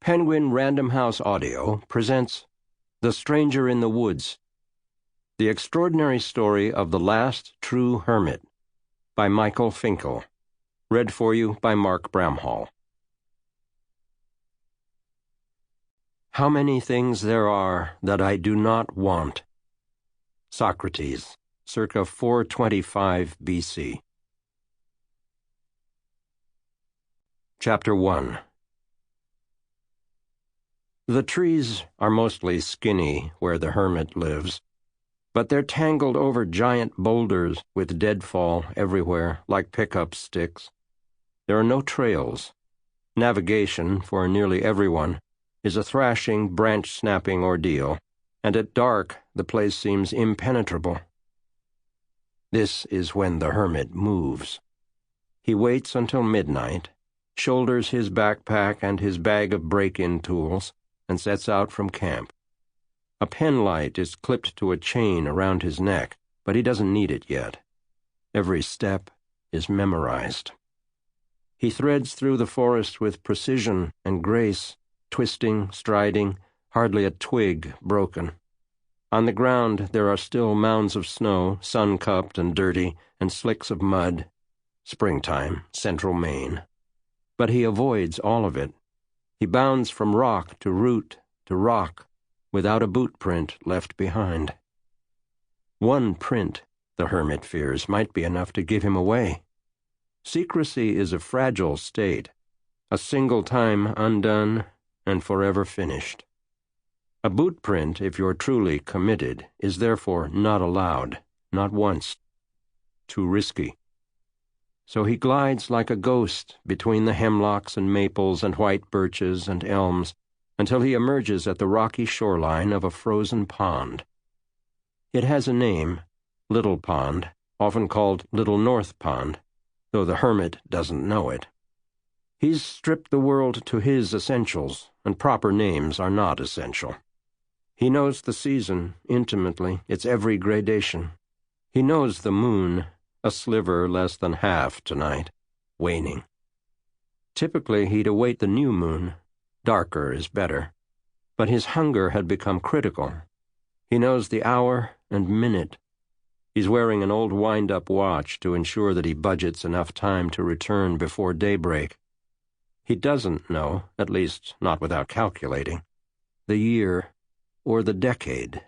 Penguin Random House Audio presents The Stranger in the Woods, The Extraordinary Story of the Last True Hermit, by Michael Finkel, read for you by Mark Bramhall. How many things there are that I do not want. Socrates, circa 425 BC. Chapter 1. The trees are mostly skinny where the hermit lives, but they're tangled over giant boulders with deadfall everywhere, like pickup sticks. There are no trails. Navigation, for nearly everyone, is a thrashing, branch-snapping ordeal, and at dark the place seems impenetrable. This is when the hermit moves. He waits until midnight, shoulders his backpack and his bag of break-in tools, and sets out from camp. A penlight is clipped to a chain around his neck, but he doesn't need it yet. Every step is memorized. He threads through the forest with precision and grace, twisting, striding, hardly a twig broken. On the ground there are still mounds of snow, sun-cupped and dirty, and slicks of mud. Springtime, central Maine. But he avoids all of it. He bounds from rock to root to rock, without a boot print left behind. One print, the hermit fears, might be enough to give him away. Secrecy is a fragile state, a single time undone and forever finished. A boot print, if you're truly committed, is therefore not allowed, not once. Too risky. So he glides like a ghost between the hemlocks and maples and white birches and elms until he emerges at the rocky shoreline of a frozen pond. It has a name, Little Pond, often called Little North Pond, though the hermit doesn't know it. He's stripped the world to his essentials, and proper names are not essential. He knows the season intimately, its every gradation. He knows the moon, a sliver less than half tonight, waning. Typically he'd await the new moon. Darker is better. But his hunger had become critical. He knows the hour and minute. He's wearing an old wind-up watch to ensure that he budgets enough time to return before daybreak. He doesn't know, at least not without calculating, the year or the decade.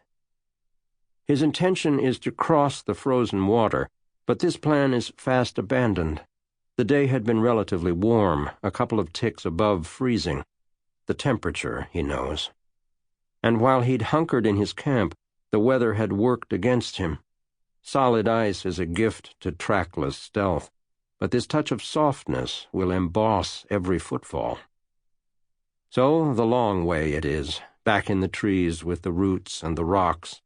His intention is to cross the frozen water, but this plan is fast abandoned. The day had been relatively warm, a couple of ticks above freezing. The temperature, he knows. And while he'd hunkered in his camp, the weather had worked against him. Solid ice is a gift to trackless stealth, but this touch of softness will emboss every footfall. So the long way it is, back in the trees with the roots and the rocks.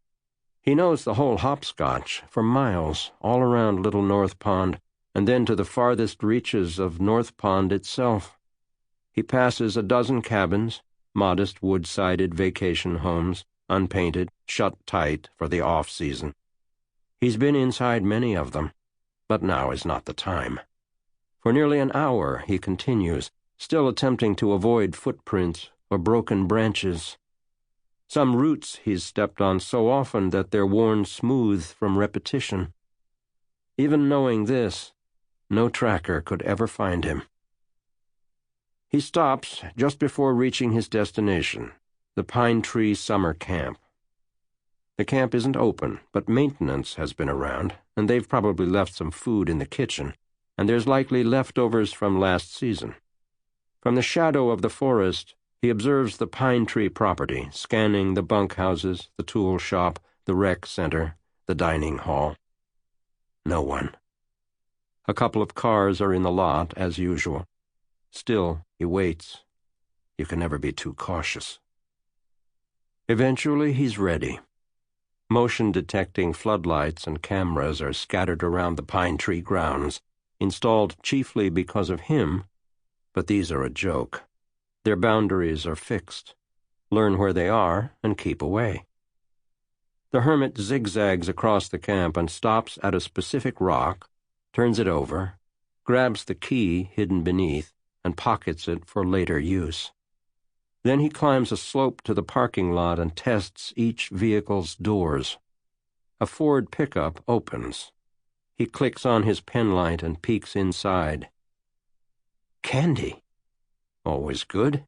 He knows the whole hopscotch for miles, all around Little North Pond, and then to the farthest reaches of North Pond itself. He passes a dozen cabins, modest wood-sided vacation homes, unpainted, shut tight for the off-season. He's been inside many of them, but now is not the time. For nearly an hour he continues, still attempting to avoid footprints or broken branches. Some roots he's stepped on so often that they're worn smooth from repetition. Even knowing this, no tracker could ever find him. He stops just before reaching his destination, the Pine Tree Summer Camp. The camp isn't open, but maintenance has been around, and they've probably left some food in the kitchen, and there's likely leftovers from last season. From the shadow of the forest, he observes the pine tree property, scanning the bunkhouses, the tool shop, the rec center, the dining hall. No one. A couple of cars are in the lot, as usual. Still, he waits. You can never be too cautious. Eventually, he's ready. Motion-detecting floodlights and cameras are scattered around the pine tree grounds, installed chiefly because of him, but these are a joke. Their boundaries are fixed. Learn where they are and keep away. The hermit zigzags across the camp and stops at a specific rock, turns it over, grabs the key hidden beneath, and pockets it for later use. Then he climbs a slope to the parking lot and tests each vehicle's doors. A Ford pickup opens. He clicks on his penlight and peeks inside. Candy. Always good.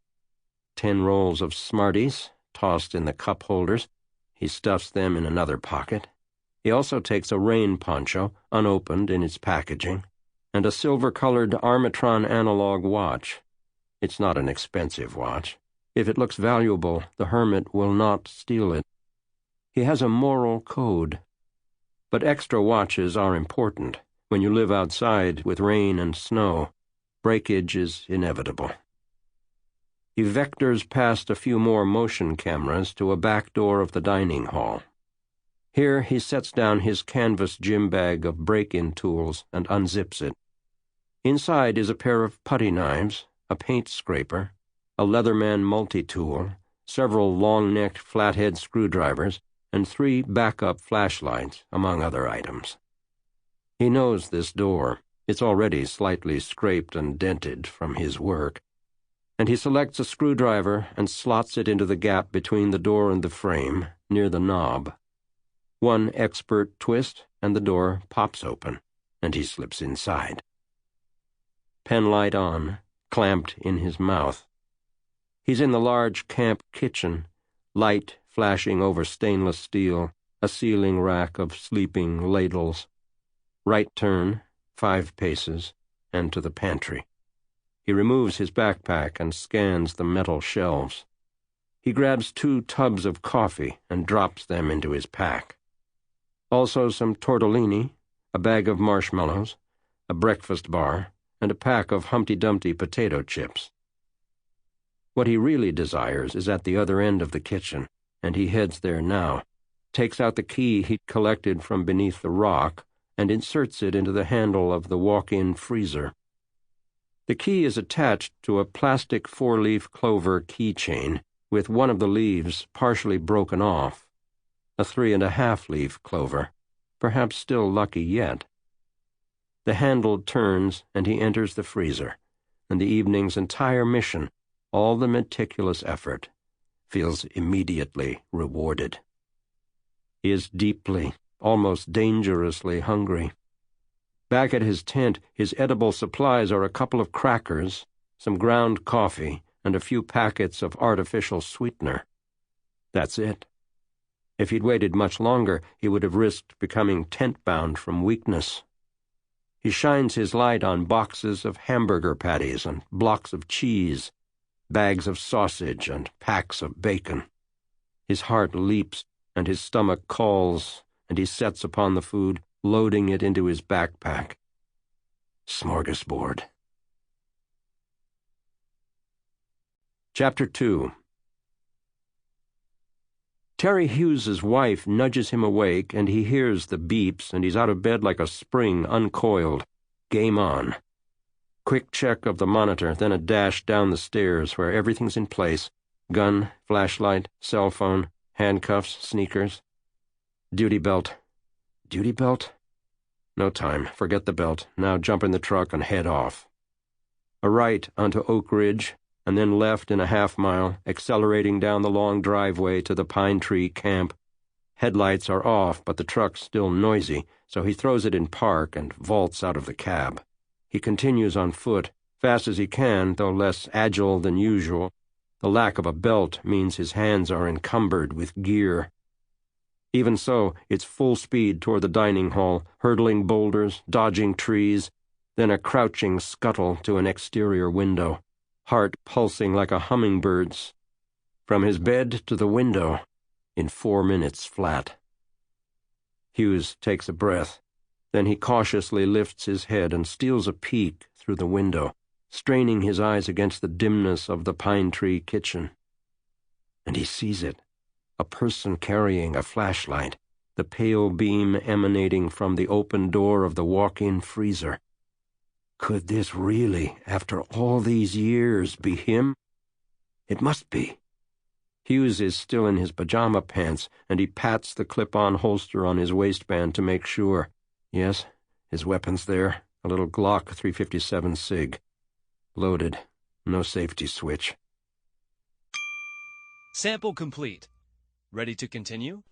10 rolls of Smarties, tossed in the cup holders. He stuffs them in another pocket. He also takes a rain poncho, unopened in its packaging, and a silver-colored Armatron analog watch. It's not an expensive watch. If it looks valuable, the Hermit will not steal it. He has a moral code. But extra watches are important. When you live outside with rain and snow, breakage is inevitable. He vectors past a few more motion cameras to a back door of the dining hall. Here he sets down his canvas gym bag of break-in tools and unzips it. Inside is a pair of putty knives, a paint scraper, a Leatherman multi-tool, several long-necked flathead screwdrivers, and 3 backup flashlights, among other items. He knows this door. It's already slightly scraped and dented from his work, and he selects a screwdriver and slots it into the gap between the door and the frame, near the knob. One expert twist, and the door pops open, and he slips inside. Penlight on, clamped in his mouth. He's in the large camp kitchen, light flashing over stainless steel, a ceiling rack of sleeping ladles. Right turn, 5 paces, and to the pantry. He removes his backpack and scans the metal shelves. He grabs 2 tubs of coffee and drops them into his pack. Also some tortellini, a bag of marshmallows, a breakfast bar, and a pack of Humpty Dumpty potato chips. What he really desires is at the other end of the kitchen, and he heads there now, takes out the key he'd collected from beneath the rock, and inserts it into the handle of the walk-in freezer. The key is attached to a plastic 4-leaf clover keychain with one of the leaves partially broken off. A 3.5-leaf clover, perhaps still lucky yet. The handle turns, and he enters the freezer, and the evening's entire mission, all the meticulous effort, feels immediately rewarded. He is deeply, almost dangerously hungry. Back at his tent, his edible supplies are a couple of crackers, some ground coffee, and a few packets of artificial sweetener. That's it. If he'd waited much longer, he would have risked becoming tent-bound from weakness. He shines his light on boxes of hamburger patties and blocks of cheese, bags of sausage and packs of bacon. His heart leaps, and his stomach calls, and he sets upon the food, loading it into his backpack. Smorgasbord. Chapter 2. Terry Hughes's wife nudges him awake, and he hears the beeps, and he's out of bed like a spring uncoiled. Game on. Quick check of the monitor, then a dash down the stairs where everything's in place. Gun, flashlight, cell phone, handcuffs, sneakers. Duty belt. Duty belt? No time. Forget the belt. Now jump in the truck and head off. A right onto Oak Ridge, and then left in a half-mile, accelerating down the long driveway to the pine tree camp. Headlights are off, but the truck's still noisy, so he throws it in park and vaults out of the cab. He continues on foot, fast as he can, though less agile than usual. The lack of a belt means his hands are encumbered with gear. Even so, it's full speed toward the dining hall, hurdling boulders, dodging trees, then a crouching scuttle to an exterior window, heart pulsing like a hummingbird's. From his bed to the window, in 4 minutes flat. Hughes takes a breath. Then he cautiously lifts his head and steals a peek through the window, straining his eyes against the dimness of the pine tree kitchen. And he sees it. A person carrying a flashlight, the pale beam emanating from the open door of the walk-in freezer. Could this really, after all these years, be him? It must be. Hughes is still in his pajama pants, and he pats the clip-on holster on his waistband to make sure. Yes, his weapon's there, a little Glock 357 SIG. Loaded. No safety switch. Sample complete. Ready to continue?